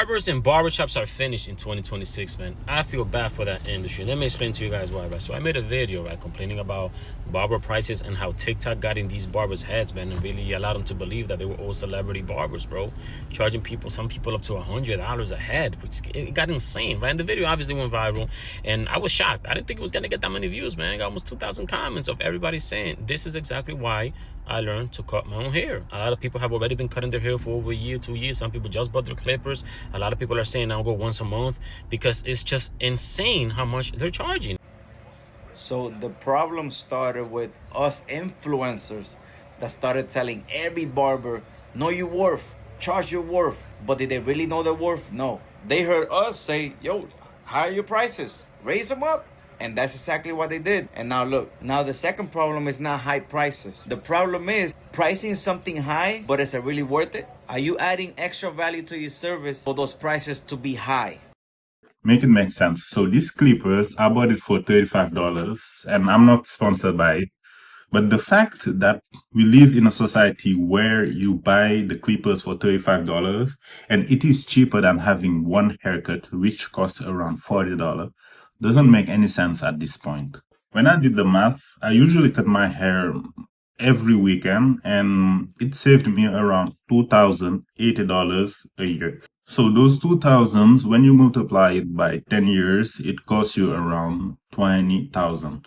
Barbers and barbershops are finished in 2026, man. I feel bad for that industry. Let me explain to you guys why, right? So I made a video, right, complaining about barber prices and how TikTok got in these barbers' heads, man, and really allowed them to believe that they were all celebrity barbers, bro. Charging people, some people up to $100 a head, which it got insane, right? And the video obviously went viral, and I was shocked. I didn't think it was gonna get that many views, man. I got almost 2,000 comments of everybody saying this is exactly why I learned to cut my own hair. A lot of people have already been cutting their hair for over a year, 2 years. Some people just bought their clippers. A lot of people are saying I'll go once a month because it's just insane how much they're charging. So the problem started with us influencers that started telling every barber, know your worth, charge your worth. But did they really know their worth? No. They heard us say, yo, higher your prices, raise them up. And that's exactly what they did. And now look, now the second problem is not high prices. The problem is pricing something high, but is it really worth it? Are you adding extra value to your service for those prices to be high? Make it make sense. So these clippers, I bought it for $35 and I'm not sponsored by it. But the fact that we live in a society where you buy the clippers for $35 and it is cheaper than having one haircut, which costs around $40, doesn't make any sense at this point. When I did the math, I usually cut my hair every weekend and it saved me around $2,080 a year. So those 2,000, when you multiply it by 10 years, it costs you around 20,000.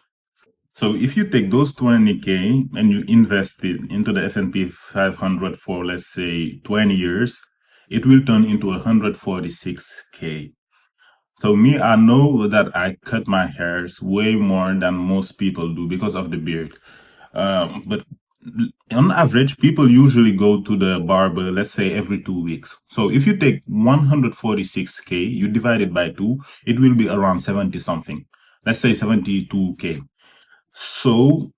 So if you take those 20K and you invest it into the S&P 500 for, let's say, 20 years, it will turn into 146K. So me, I know that I cut my hairs way more than most people do because of the beard. But on average, people usually go to the barber, let's say, every 2 weeks. So if you take 146K, you divide it by 2, it will be around 70 something. Let's say 72K. So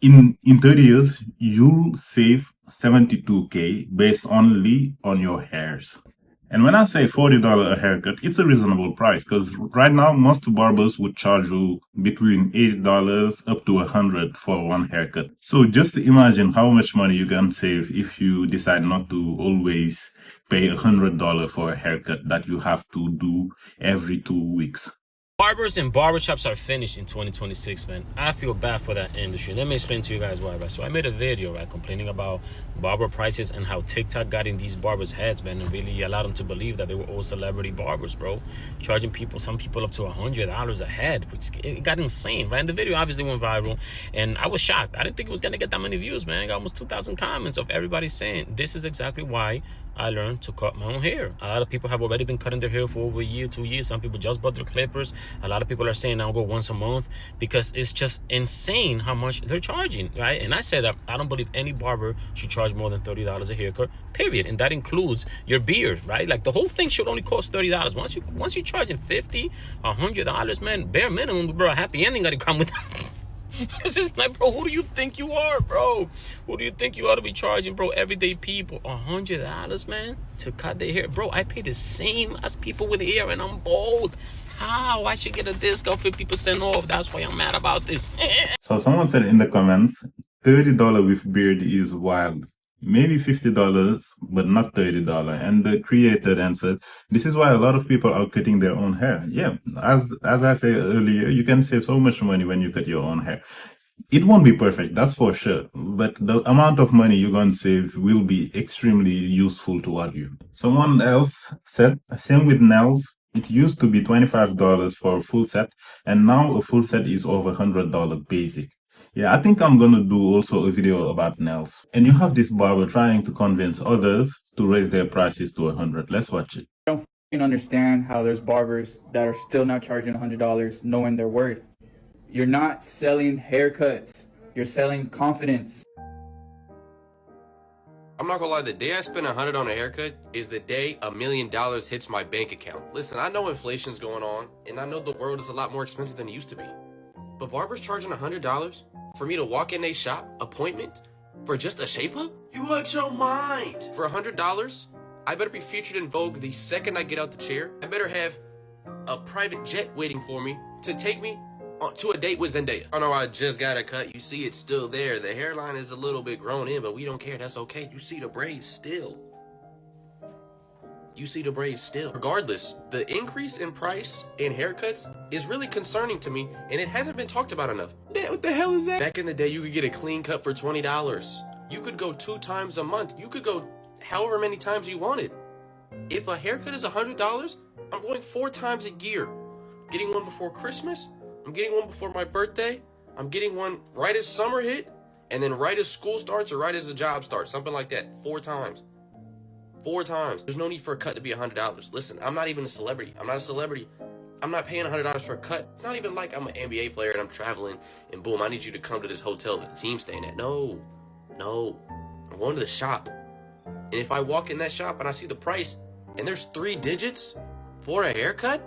in 30 years, you'll save 72K based only on your hairs. And when I say $40 a haircut, it's a reasonable price because right now most barbers would charge you between $8 up to $100 for one haircut. So just imagine how much money you can save if you decide not to always pay $100 for a haircut that you have to do every 2 weeks. Barbers and barbershops are finished in 2026, man. I feel bad for that industry. Let me explain to you guys why, right? So I made a video, right, complaining about barber prices and how TikTok got in these barbers' heads, man, and really allowed them to believe that they were all celebrity barbers, bro. Charging people, some people up to $100 a head, which it got insane, right? And the video obviously went viral, and I was shocked. I didn't think it was gonna get that many views, man. I got almost 2,000 comments of everybody saying this is exactly why I learned to cut my own hair. A lot of people have already been cutting their hair for over a year, 2 years. Some people just bought their clippers. A lot of people are saying I'll go once a month because it's just insane how much they're charging, right? And I said that I don't believe any barber should charge more than $30 a haircut, period. And that includes your beard, right? Like the whole thing should only cost $30. Once you're charging $50, $100, man, bare minimum, bro, a happy ending gotta come with that. Because it's like, bro, who do you think you are, bro? Who do you think you ought to be charging, bro, everyday people $100, man, to cut their hair? Bro, I pay the same as people with hair and I'm bald. How? I should get a discount, 50% off. That's why I'm mad about this. So someone said in the comments, $30 with beard is wild. Maybe $50, but not $30. And the creator answered, this is why a lot of people are cutting their own hair. Yeah, as I said earlier, you can save so much money when you cut your own hair. It won't be perfect, that's for sure. But the amount of money you're going to save will be extremely useful toward you. Someone else said, same with nails. It used to be $25 for a full set, and now a full set is over $100 basic. Yeah, I think I'm gonna do also a video about nails. And you have this barber trying to convince others to raise their prices to $100. Let's watch it. I don't understand how there's barbers that are still not charging $100 knowing their worth. You're not selling haircuts. You're selling confidence. I'm not gonna lie, the day I spend $100 on a haircut is the day $1 million hits my bank account. Listen, I know inflation's going on, and I know the world is a lot more expensive than it used to be. But barbers charging $100 for me to walk in a shop appointment for just a shape-up? You out your mind. For $100, I better be featured in Vogue the second I get out the chair. I better have a private jet waiting for me to take me to a date with Zendaya. Oh no, I just got a cut. You see it's still there. The hairline is a little bit grown in, but we don't care. That's okay. You see the braids still. you see the braids still. Regardless, the increase in price in haircuts is really concerning to me, and it hasn't been talked about enough. What the hell is that? Back in the day, you could get a clean cut for $20. You could go 2 times a month. You could go however many times you wanted. If a haircut is $100, I'm going 4 times a year. Getting one before Christmas, I'm getting one before my birthday, I'm getting one right as summer hit, and then right as school starts or right as the job starts, something like that, 4 times. 4 times. There's no need for a cut to be $100. Listen, I'm not even a celebrity. I'm not a celebrity. I'm not paying $100 for a cut. It's not even like I'm an NBA player and I'm traveling and boom, I need you to come to this hotel that the team's staying at. No. I'm going to the shop. And if I walk in that shop and I see the price and there's 3 digits for a haircut,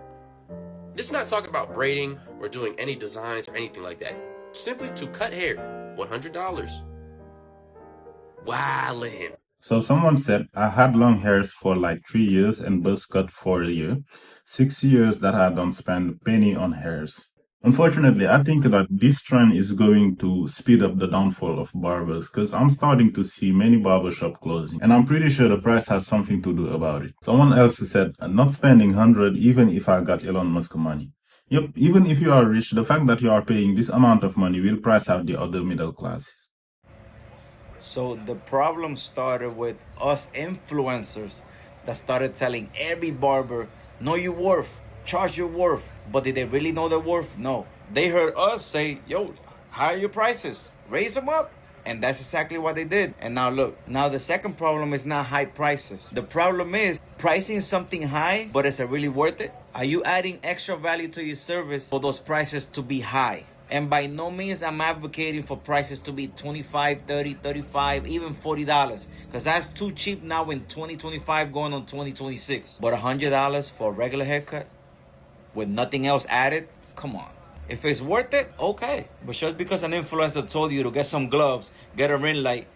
this is not talking about braiding or doing any designs or anything like that. Simply to cut hair, $100. Wildin'. So someone said, I had long hairs for like 3 years and buzz cut for a year. 6 years that I don't spend a penny on hairs. Unfortunately, I think that this trend is going to speed up the downfall of barbers because I'm starting to see many barbershop closing. And I'm pretty sure the price has something to do about it. Someone else said, not spending 100 even if I got Elon Musk money. Yep, even if you are rich, the fact that you are paying this amount of money will price out the other middle classes. So the problem started with us influencers that started telling every barber, know your worth, charge your worth. But did they really know their worth? No. They heard us say, yo, higher your prices, raise them up. And that's exactly what they did. And now look, now the second problem is not high prices. The problem is pricing something high, but is it really worth it? Are you adding extra value to your service for those prices to be high? And by no means I'm advocating for prices to be $25, $30, $35, even $40. Because that's too cheap now in 2025 going on 2026. But $100 for a regular haircut with nothing else added? Come on. If it's worth it, okay. But just because an influencer told you to get some gloves, get a ring light,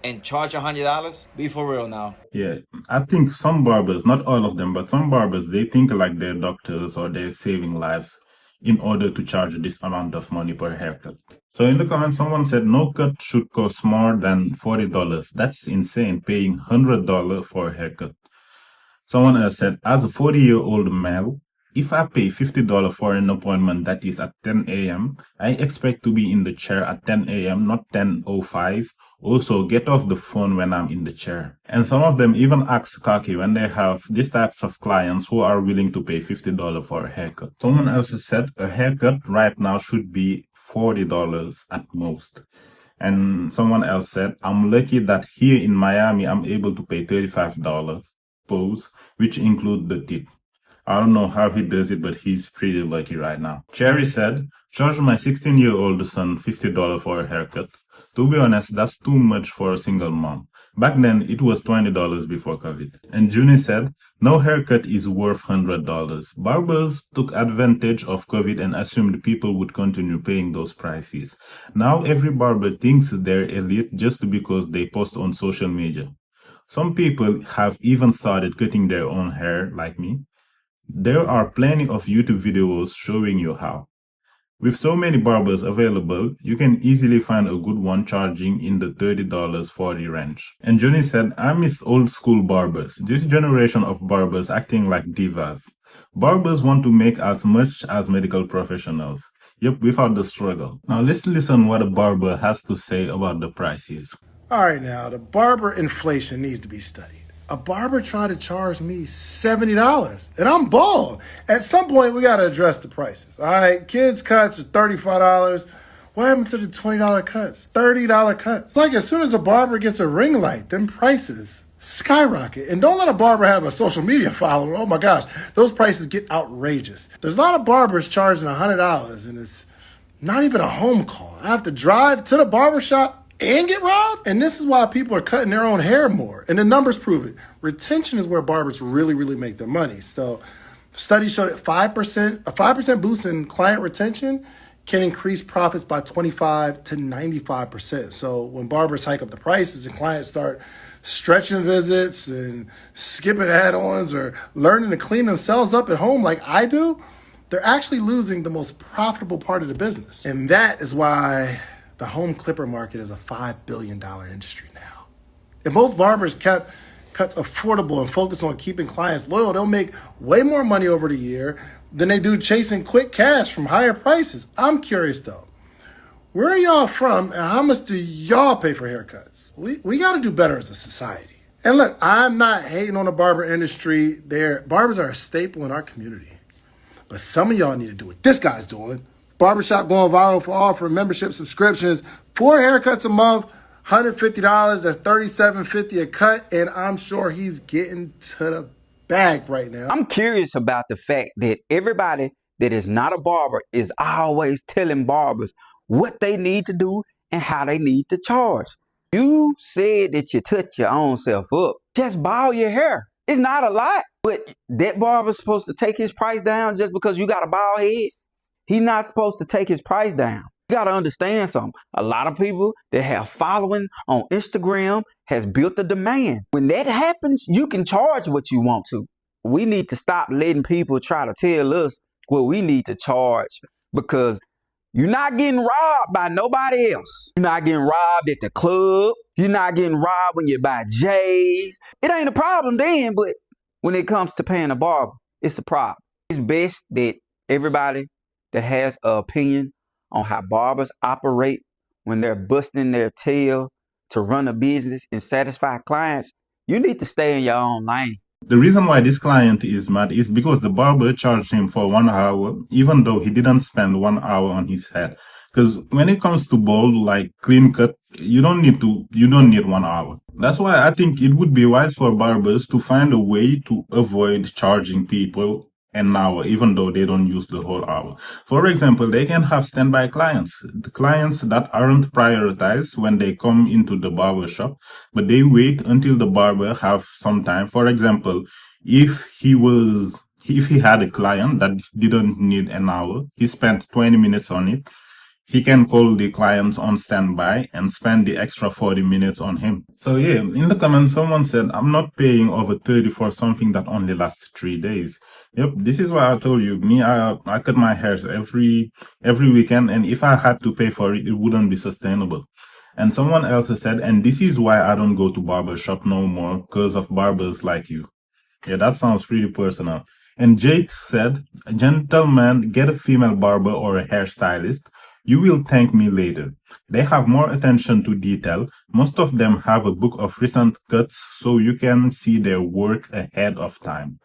and charge $100, be for real now. Yeah, I think some barbers, not all of them, but some barbers, they think like they're doctors or they're saving lives in order to charge this amount of money per haircut. So in the comments, someone said no cut should cost more than $40. That's insane, paying $100 for a haircut. Someone else said, as a 40-year-old male, if I pay $50 for an appointment that is at 10 a.m., I expect to be in the chair at 10 a.m., not 10:05. Also, get off the phone when I'm in the chair. And some of them even act cocky when they have these types of clients who are willing to pay $50 for a haircut. Someone else said a haircut right now should be $40 at most. And someone else said, I'm lucky that here in Miami, I'm able to pay $35 pose, which include the tip. I don't know how he does it, but he's pretty lucky right now. Cherry said, charge my 16-year-old son $50 for a haircut. To be honest, that's too much for a single mom. Back then, it was $20 before COVID. And Junie said, no haircut is worth $100. Barbers took advantage of COVID and assumed people would continue paying those prices. Now every barber thinks they're elite just because they post on social media. Some people have even started cutting their own hair, like me. There are plenty of YouTube videos showing you how. With so many barbers available, you can easily find a good one charging in the $30, $40 range. And Johnny said, I miss old school barbers. This generation of barbers acting like divas. Barbers want to make as much as medical professionals. Yep, without the struggle. Now let's listen what a barber has to say about the prices. All right, now, the barber inflation needs to be studied. A barber tried to charge me $70, and I'm bald. At some point, we got to address the prices. All right, kids' cuts are $35. What happened to the $20 cuts, $30 cuts? It's like as soon as a barber gets a ring light, them prices skyrocket. And don't let a barber have a social media following. Oh my gosh, those prices get outrageous. There's a lot of barbers charging $100, and it's not even a home call. I have to drive to the barbershop and get robbed? And this is why people are cutting their own hair more. And the numbers prove it. Retention is where barbers really, really make their money. So studies show that a 5% boost in client retention can increase profits by 25 to 95%. So when barbers hike up the prices and clients start stretching visits and skipping add-ons or learning to clean themselves up at home like I do, they're actually losing the most profitable part of the business. And that is why the home clipper market is a $5 billion industry now. If most barbers kept cuts affordable and focus on keeping clients loyal, they'll make way more money over the year than they do chasing quick cash from higher prices. I'm curious though, where are y'all from and how much do y'all pay for haircuts? We got to do better as a society. And look, I'm not hating on the barber industry. Barbers are a staple in our community. But some of y'all need to do what this guy's doing. Barbershop going viral for offering membership subscriptions, 4 haircuts a month, $150, that's $37.50 a cut, and I'm sure he's getting to the bag right now. I'm curious about the fact that everybody that is not a barber is always telling barbers what they need to do and how they need to charge. You said that you touch your own self up. Just ball your hair. It's not a lot, but that barber's supposed to take his price down just because you got a bald head? He's not supposed to take his price down. You got to understand something. A lot of people that have following on Instagram has built a demand. When that happens, you can charge what you want to. We need to stop letting people try to tell us what we need to charge, because you're not getting robbed by nobody else. You're not getting robbed at the club. You're not getting robbed when you buy J's. It ain't a problem then, but when it comes to paying a barber, it's a problem. It's best that everybody that has an opinion on how barbers operate when they're busting their tail to run a business and satisfy clients, you need to stay in your own lane. The reason why this client is mad is because the barber charged him for 1 hour, even though he didn't spend 1 hour on his head. Because when it comes to bald, like clean cut, you don't need 1 hour. That's why I think it would be wise for barbers to find a way to avoid charging people an hour, even though they don't use the whole hour. For example, they can have standby clients, the clients that aren't prioritized when they come into the barber shop, but they wait until the barber have some time. For example, if he had a client that didn't need an hour, he spent 20 minutes on it, he can call the clients on standby and spend the extra 40 minutes on him. So yeah, in the comments, someone said, I'm not paying over 30 for something that only lasts 3 days. Yep, this is why I told you, I cut my hair every weekend, and if I had to pay for it, it wouldn't be sustainable. And someone else said, and this is why I don't go to barbershop no more, because of barbers like you. Yeah, that sounds pretty personal. And Jake said, gentlemen, get a female barber or a hairstylist. You will thank me later. They have more attention to detail. Most of them have a book of recent cuts so you can see their work ahead of time.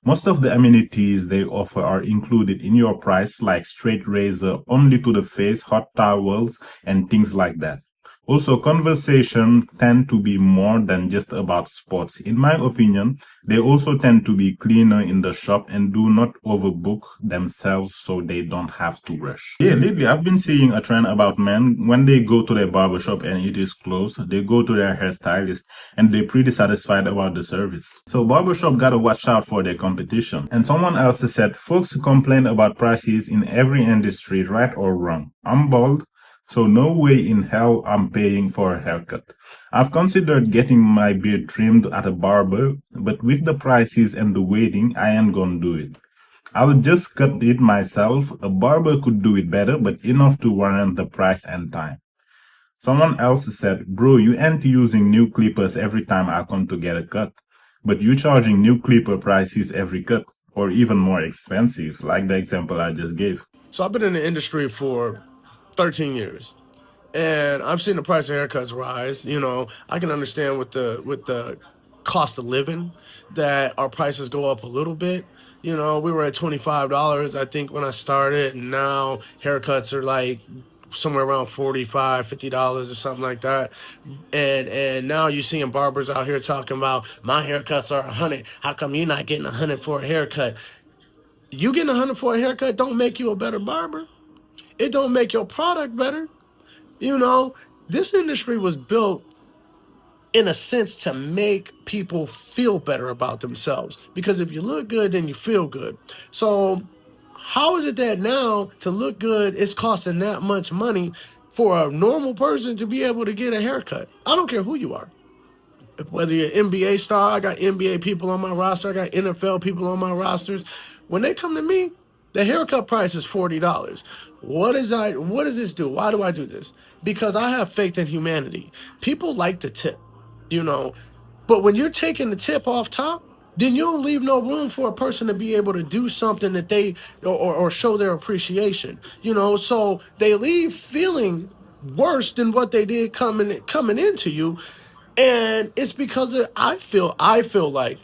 Most of the amenities they offer are included in your price, like straight razor only to the face, hot towels, and things like that. Also, conversations tend to be more than just about sports. In my opinion, they also tend to be cleaner in the shop and do not overbook themselves so they don't have to rush. Yeah, lately I've been seeing a trend about men, when they go to their barbershop and it is closed, they go to their hairstylist and they're pretty satisfied about the service. So barbershop gotta watch out for their competition. And someone else said, folks complain about prices in every industry, right or wrong. I'm bald, so no way in hell I'm paying for a haircut. I've considered getting my beard trimmed at a barber, but with the prices and the waiting, I ain't gonna do it. I'll just cut it myself. A barber could do it better, but enough to warrant the price and time. Someone else said, bro, you ain't using new clippers every time I come to get a cut, but you charging new clipper prices every cut, or even more expensive, like the example I just gave. So I've been in the industry for 13 years, and I've seen the price of haircuts rise. You know, I can understand with the cost of living that our prices go up a little bit. You know, we were at $25, I think, when I started, and now haircuts are like somewhere around $45, $50 or something like that. And now you're seeing barbers out here talking about, my haircuts are $100. How come you're not getting $100 for a haircut? You getting $100 for a haircut don't make you a better barber. It don't make your product better. You know, this industry was built in a sense to make people feel better about themselves. Because if you look good, then you feel good. So how is it that now to look good is costing that much money for a normal person to be able to get a haircut? I don't care who you are. Whether you're an NBA star, I got NBA people on my roster, I got NFL people on my rosters. When they come to me, the haircut price is $40. What does this do? Why do I do this? Because I have faith in humanity. People like to tip. You know, But when you're taking the tip off top, then you don't leave no room for a person to be able to do something that they or show their appreciation. You know, so they leave feeling worse than what they did coming into you, and it's because of I feel like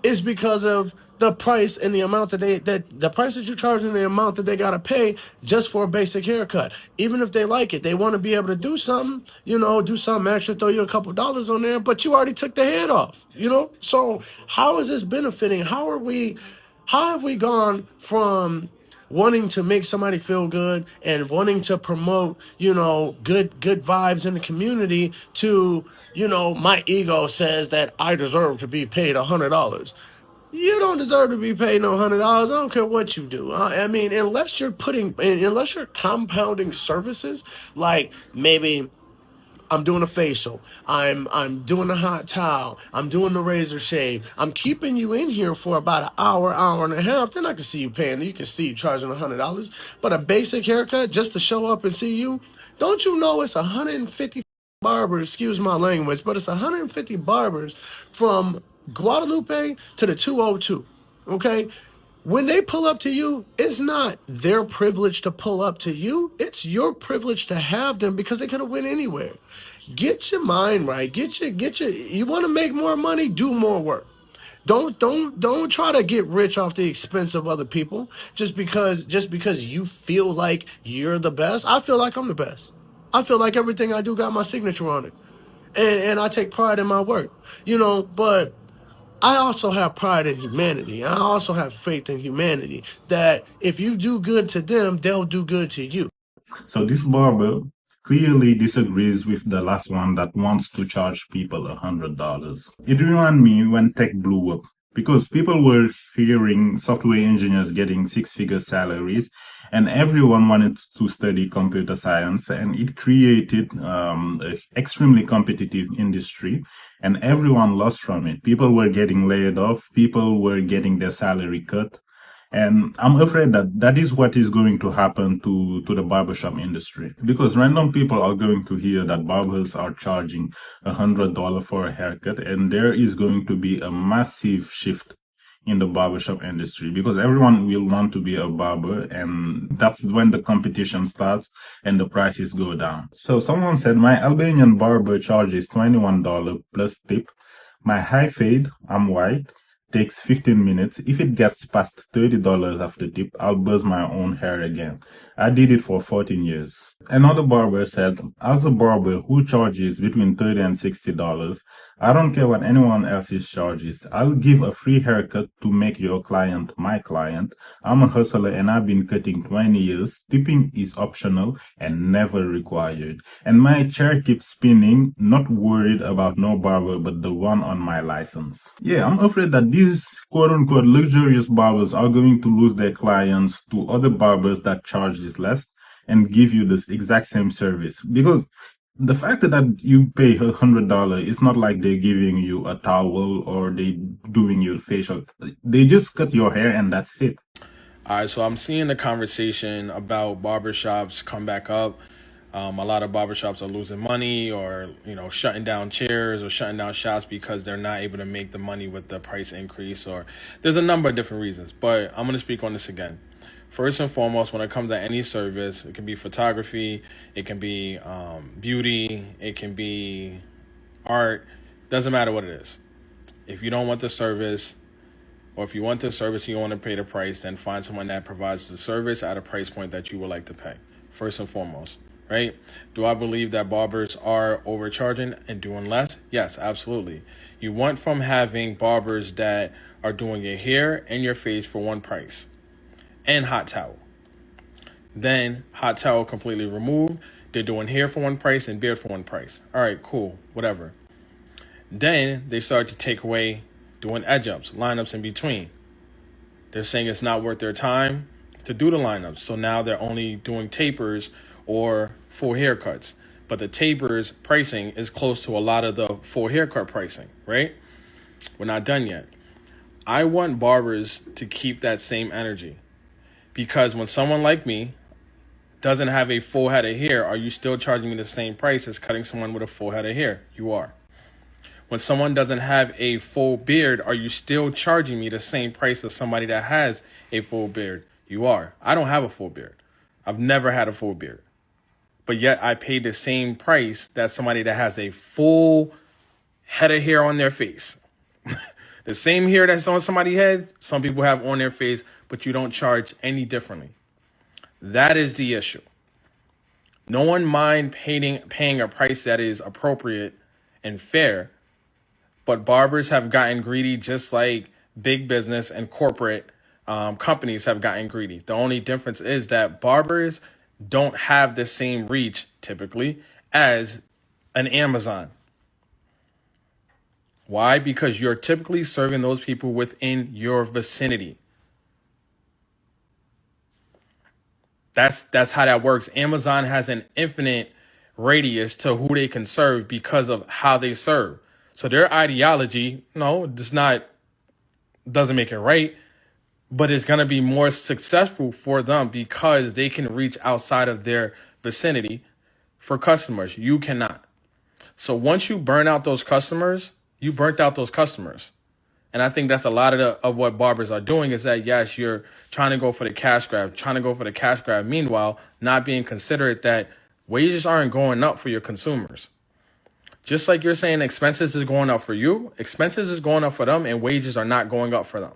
it's because of the price and the amount that the price that you charge and the amount that they gotta pay just for a basic haircut. Even if they like it, they want to be able to do something, you know, do something extra, throw you a couple dollars on there, but you already took the head off, you know. So how is this benefiting? How have we gone from wanting to make somebody feel good and wanting to promote, you know, good vibes in the community to, you know, my ego says that I deserve to be paid $100. You don't deserve to be paid no $100. I don't care what you do. I mean, unless you're compounding services, like maybe I'm doing a facial, I'm doing a hot towel, I'm doing the razor shave. I'm keeping you in here for about an hour and a half. Then I can see you paying. You can see you charging $100. But a basic haircut just to show up and see you, don't you know it's 150 barbers, excuse my language, but it's 150 barbers from Guadalupe to the 202. Okay? When they pull up to you, it's not their privilege to pull up to you. It's your privilege to have them because they could have went anywhere. Get your mind right. You want to make more money, do more work. Don't try to get rich off the expense of other people just because you feel like you're the best. I feel like I'm the best. I feel like everything I do got my signature on it. And I take pride in my work. You know, but I also have pride in humanity. I also have faith in humanity that if you do good to them, they'll do good to you. So this barber clearly disagrees with the last one that wants to charge people $100. It reminded me when tech blew up because people were hearing software engineers getting six-figure salaries and everyone wanted to study computer science, and it created an extremely competitive industry and everyone lost from it. People were getting laid off, people were getting their salary cut. And I'm afraid that that is what is going to happen to the barbershop industry, because random people are going to hear that barbers are charging $100 for a haircut, and there is going to be a massive shift in the barbershop industry because everyone will want to be a barber, and that's when the competition starts and the prices go down. So someone said my Albanian barber charges $21 plus tip. My high fade, I'm white, takes 15 minutes. If it gets past $30 after tip, I'll buzz my own hair again. I did it for 14 years. Another barber said, as a barber who charges between $30 and $60, I don't care what anyone else's charges. I'll give a free haircut to make your client my client. I'm a hustler and I've been cutting 20 years. Tipping is optional and never required. And my chair keeps spinning, not worried about no barber but the one on my license. Yeah, I'm afraid that these quote-unquote luxurious barbers are going to lose their clients to other barbers that charge this less and give you this exact same service. Because the fact that you pay $100, it's not like they're giving you a towel or they doing your facial. They just cut your hair and that's it. All right, so I'm seeing the conversation about barbershops come back up. A lot of barbershops are losing money or, shutting down chairs or shutting down shops because they're not able to make the money with the price increase, or there's a number of different reasons. But I'm going to speak on this again. First and foremost, when it comes to any service, it can be photography, it can be beauty, it can be art, doesn't matter what it is. If you don't want the service, or if you want the service and you don't want to pay the price, then find someone that provides the service at a price point that you would like to pay, first and foremost, right? Do I believe that barbers are overcharging and doing less? Yes, absolutely. You want from having barbers that are doing your hair and your face for one price and hot towel. Then hot towel completely removed. They're doing hair for one price and beard for one price. All right, cool, whatever. Then they start to take away doing edge-ups, lineups in between. They're saying it's not worth their time to do the lineups. So now they're only doing tapers or full haircuts. But the tapers pricing is close to a lot of the full haircut pricing, right? We're not done yet. I want barbers to keep that same energy. Because when someone like me doesn't have a full head of hair, are you still charging me the same price as cutting someone with a full head of hair? You are. When someone doesn't have a full beard, are you still charging me the same price as somebody that has a full beard? You are. I don't have a full beard. I've never had a full beard. But yet I pay the same price that somebody that has a full head of hair on their face. The same hair that's on somebody's head, some people have on their face, but you don't charge any differently. That is the issue. No one mind paying a price that is appropriate and fair, but barbers have gotten greedy just like big business and corporate companies have gotten greedy. The only difference is that barbers don't have the same reach, typically, as an Amazon. Why? Because you're typically serving those people within your vicinity. That's how that works. Amazon has an infinite radius to who they can serve because of how they serve. So their ideology, no, doesn't make it right, but it's going to be more successful for them because they can reach outside of their vicinity for customers. You cannot. So once you burn out those customers, you burnt out those customers. And I think that's a lot of what barbers are doing is that, yes, you're trying to go for the cash grab. Meanwhile, not being considerate that wages aren't going up for your consumers. Just like you're saying expenses is going up for you, expenses is going up for them, and wages are not going up for them.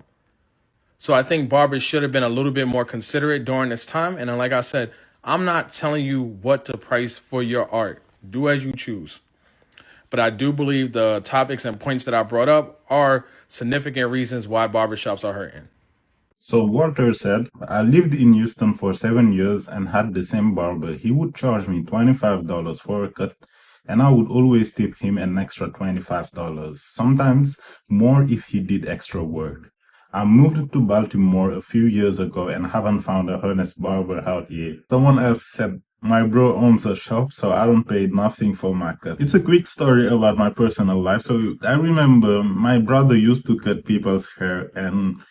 So I think barbers should have been a little bit more considerate during this time. And then, like I said, I'm not telling you what to price for your art. Do as you choose. But I do believe the topics and points that I brought up are significant reasons why barbershops are hurting. So Walter said, I lived in Houston for 7 years and had the same barber. He would charge me $25 for a cut, and I would always tip him an extra $25, sometimes more if he did extra work. I moved to Baltimore a few years ago and haven't found a honest barber out yet. Someone else said, my bro owns a shop, so I don't pay nothing for my cut. It's a quick story about my personal life. So I remember my brother used to cut people's hair, and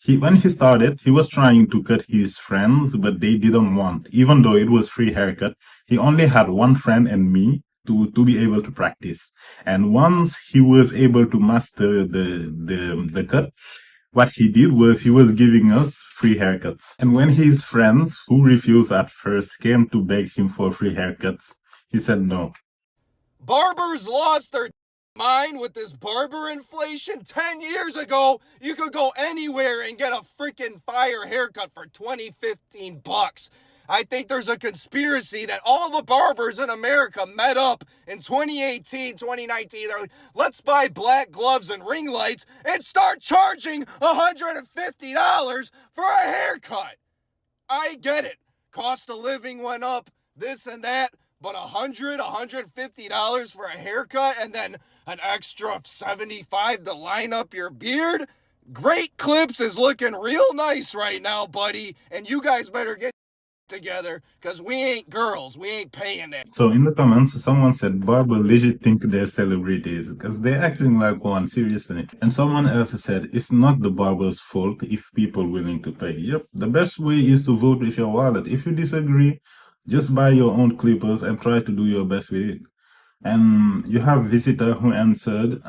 when he started, he was trying to cut his friends, but they didn't want. Even though it was free haircut, he only had one friend and me to be able to practice. And once he was able to master the cut, what he did was he was giving us free haircuts. And when his friends, who refused at first, came to beg him for free haircuts, he said no. Barbers lost their mind with this barber inflation. 10 years ago, you could go anywhere and get a freaking fire haircut for $15. I think there's a conspiracy that all the barbers in America met up in 2018, 2019. They're like, let's buy black gloves and ring lights and start charging $150 for a haircut. I get it. Cost of living went up, this and that, but $150 for a haircut and then an extra $75 to line up your beard? Great Clips is looking real nice right now, buddy, and you guys better get together because we ain't girls. We ain't paying that. So in the comments, someone said barber legit think they're celebrities because they're acting like one, seriously. And someone else said it's not the barber's fault if people willing to pay. Yep, the best way is to vote with your wallet. If you disagree, just buy your own clippers and try to do your best with it. And you have visitor who answered,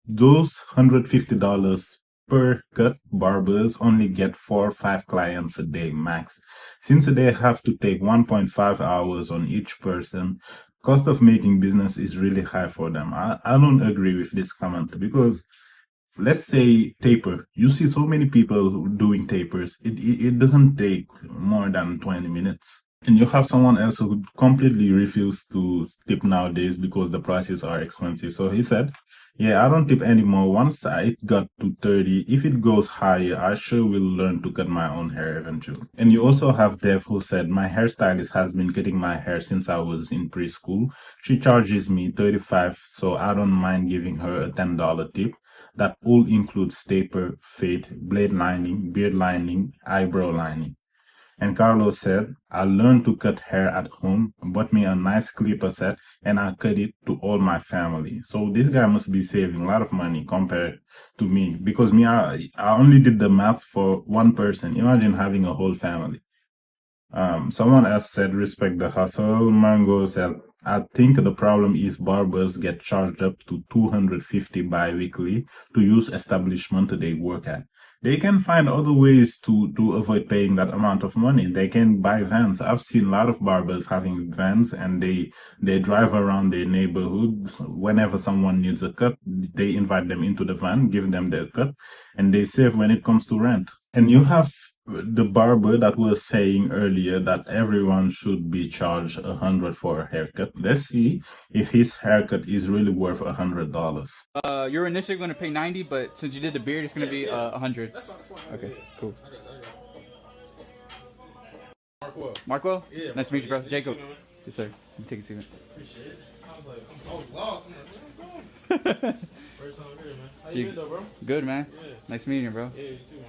those $150 per cut barbers only get 4 or 5 clients a day max. Since they have to take 1.5 hours on each person, cost of making business is really high for them. I don't agree with this comment because let's say taper. You see so many people doing tapers. It doesn't take more than 20 minutes. And you have someone else who completely refused to tip nowadays because the prices are expensive. So he said, yeah, I don't tip anymore. Once it got to 30, if it goes higher, I sure will learn to cut my own hair eventually. And you also have Dev who said, my hairstylist has been cutting my hair since I was in preschool. She charges me $35, so I don't mind giving her a $10 tip. That all includes taper, fade, blade lining, beard lining, eyebrow lining. And Carlos said, I learned to cut hair at home, bought me a nice clipper set, and I cut it to all my family. So this guy must be saving a lot of money compared to me. Because me, I only did the math for one person. Imagine having a whole family. Someone else said, respect the hustle. Mango said, I think the problem is barbers get charged up to $250 bi-weekly to use establishment they work at. They can find other ways to avoid paying that amount of money. They can buy vans. I've seen a lot of barbers having vans, and they drive around their neighborhoods. Whenever someone needs a cut, they invite them into the van, give them their cut, and they save when it comes to rent. And you have the barber that was saying earlier that everyone should be charged $100 for a haircut. Let's see if his haircut is really worth $100. You're initially going to pay 90, but since you did the beard, it's going to be 100. That's fine. Okay, cool. Markwell? Yeah. Nice to meet you, bro. Jacob. Yes, sir. Let me take a seat. Appreciate it. I was lost. First time here, man. How you been, though, bro? Good, man. Yeah. Nice meeting you, bro. Yeah, you too, man.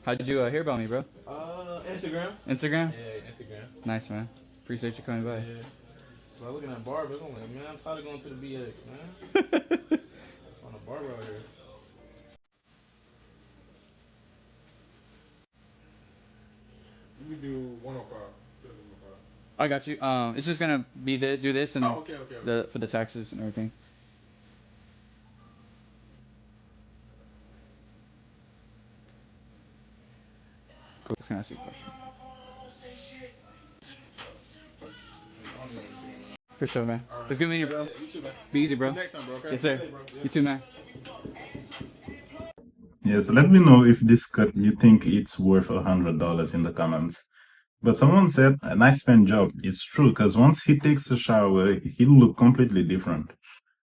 How did you hear about me, bro? Instagram. Instagram? Yeah, Instagram. Nice, man. Appreciate you coming by. Yeah. So I'm looking at barbers. I'm like, man, I'm tired of going to the BX, man. On a barber out here. We do 105. I got you. It's just gonna be do this and okay. for the taxes and everything. Cool. Just gonna ask you a question. For sure, man. Right. It's good meeting you, bro. Yeah, you too, man. Be easy, bro. Next time, bro. Okay? Yes, sir. Hey, bro. Yeah. You too, man. Yes, let me know if this cut you think it's worth $100 in the comments. But someone said a nice pen job. It's true, because once he takes a shower, he'll look completely different.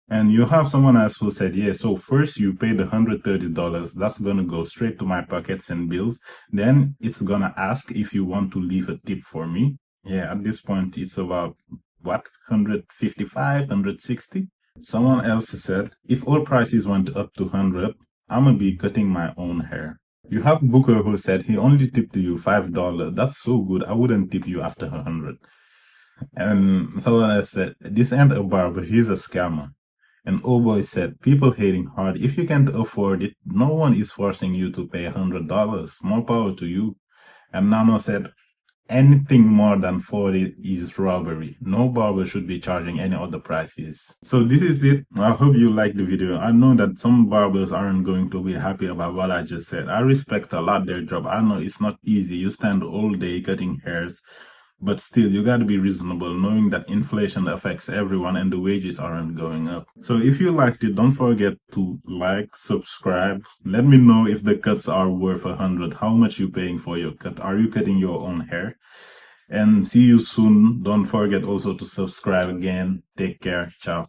And you have someone else who said, yeah, so first you pay the $130. That's going to go straight to my pockets and bills. Then it's going to ask if you want to leave a tip for me. Yeah, at this point, it's about, what, 155, 160? Someone else said, if all prices went up to 100, I'm going to be cutting my own hair. You have Booker who said he only tipped you $5. That's so good. I wouldn't tip you after 100. And someone else said, this ain't a barber, he's a scammer. And Oh Boy said, people hating hard. If you can't afford it, no one is forcing you to pay $100. More power to you. And Nano said, anything more than 40 is robbery. No barber should be charging any other prices. So this is it. I hope you liked the video. I know that some barbers aren't going to be happy about what I just said. I respect a lot their job. I know it's not easy. You stand all day cutting hairs. But still, you got to be reasonable, knowing that inflation affects everyone and the wages aren't going up. So if you liked it, don't forget to like, subscribe. Let me know if the cuts are worth 100. How much you paying for your cut? Are you cutting your own hair? And see you soon. Don't forget also to subscribe again. Take care. Ciao.